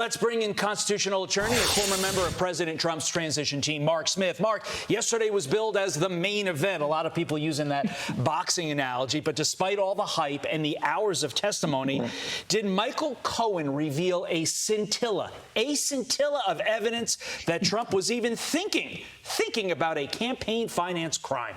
Let's bring in constitutional attorney and former member of President Trump's transition team, Mark Smith. Mark, yesterday was billed as the main event. A lot of people using that boxing analogy. But despite all the hype and the hours of testimony, did Michael Cohen reveal a scintilla of evidence that Trump was even thinking about a campaign finance crime?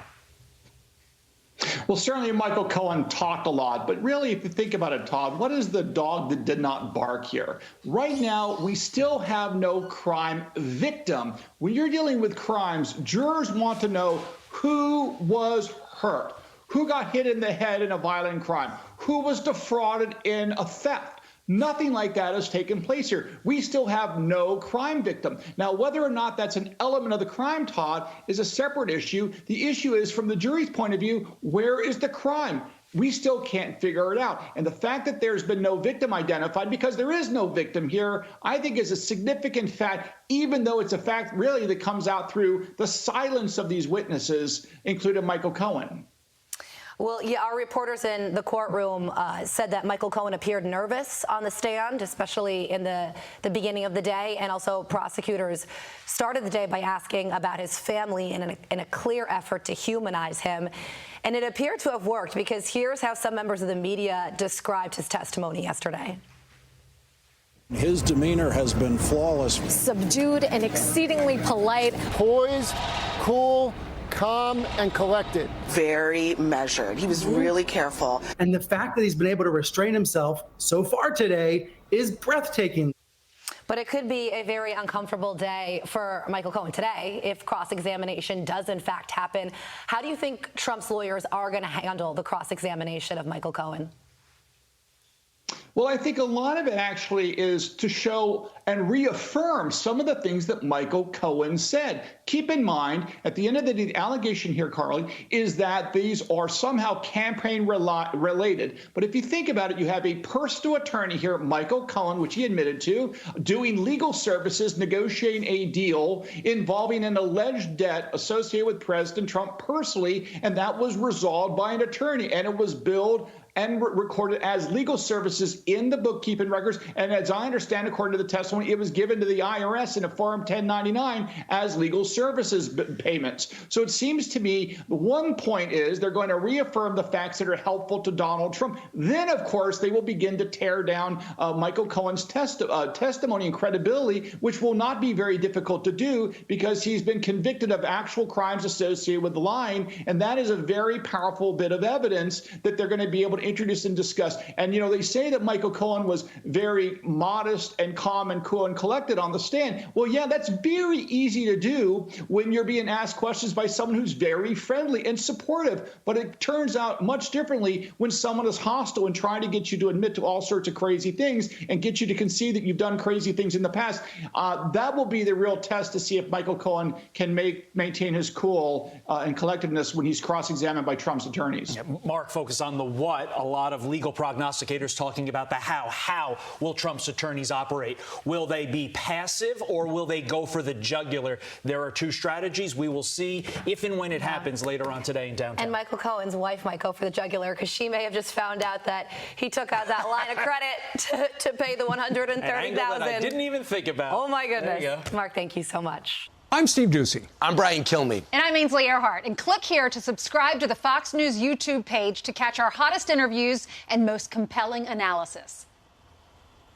Well, certainly Michael Cohen talked a lot, but really, if you think about it, Todd, what is the dog that did not bark here? Right now, we still have no crime victim. When you're dealing with crimes, jurors want to know who was hurt, who got hit in the head in a violent crime, who was defrauded in a theft. Nothing like that has taken place here. We still have no crime victim. Now, whether or not that's an element of the crime, Todd, is a separate issue. The issue is, from the jury's point of view, where is the crime? We still can't figure it out. And the fact that there's been no victim identified, because there is no victim here, I think is a significant fact, even though it's a fact really that comes out through the silence of these witnesses, including Michael Cohen. Well, yeah, our reporters in the courtroom said that Michael Cohen appeared nervous on the stand, especially in the beginning of the day. And also prosecutors started the day by asking about his family in a clear effort to humanize him. And it appeared to have worked, because here's how some members of the media described his testimony yesterday. His demeanor has been flawless. Subdued and exceedingly polite. Poised, cool, calm and collected. Very measured. He was really careful. And the fact that he's been able to restrain himself so far today is breathtaking. But it could be a very uncomfortable day for Michael Cohen today if cross-examination does in fact happen. How do you think Trump's lawyers are going to handle the cross-examination of Michael Cohen? Well, I think a lot of it actually is to show and reaffirm some of the things that Michael Cohen said. Keep in mind, at the end of the day, the allegation here, Carly, is that these are somehow campaign related. But if you think about it, you have a personal attorney here, Michael Cohen, which he admitted to, doing legal services, negotiating a deal involving an alleged debt associated with President Trump personally, and that was resolved by an attorney, and it was billed and recorded as legal services in the bookkeeping records. And as I understand, according to the testimony, it was given to the IRS in a Form 1099 as legal services payments. So it seems to me the one point is they're going to reaffirm the facts that are helpful to Donald Trump. Then, of course, they will begin to tear down Michael Cohen's testimony and credibility, which will not be very difficult to do because he's been convicted of actual crimes associated with the lying. And that is a very powerful bit of evidence that they're going to be able to introduce and discuss. And, you know, they say that Michael Cohen was very modest and calm and cool and collected on the stand. Well, yeah, that's very easy to do when you're being asked questions by someone who's very friendly and supportive. But it turns out much differently when someone is hostile and trying to get you to admit to all sorts of crazy things and get you to concede that you've done crazy things in the past. That will be the real test to see if Michael Cohen can maintain his cool and collectiveness when he's cross-examined by Trump's attorneys. Yeah, Mark, focus on the what. A lot of legal prognosticators talking about the how. How will Trump's attorneys operate? Will they be passive or will they go for the jugular? There are two strategies. We will see if and when it happens later on today in downtown. And Michael Cohen's wife might go for the jugular because she may have just found out that he took out that line of credit to pay the $130,000. I didn't even think about. Oh, my goodness. Mark, thank you so much. I'm Steve Ducey. I'm Brian Kilmeade. And I'm Ainsley Earhart. And click here to subscribe to the Fox News YouTube page to catch our hottest interviews and most compelling analysis.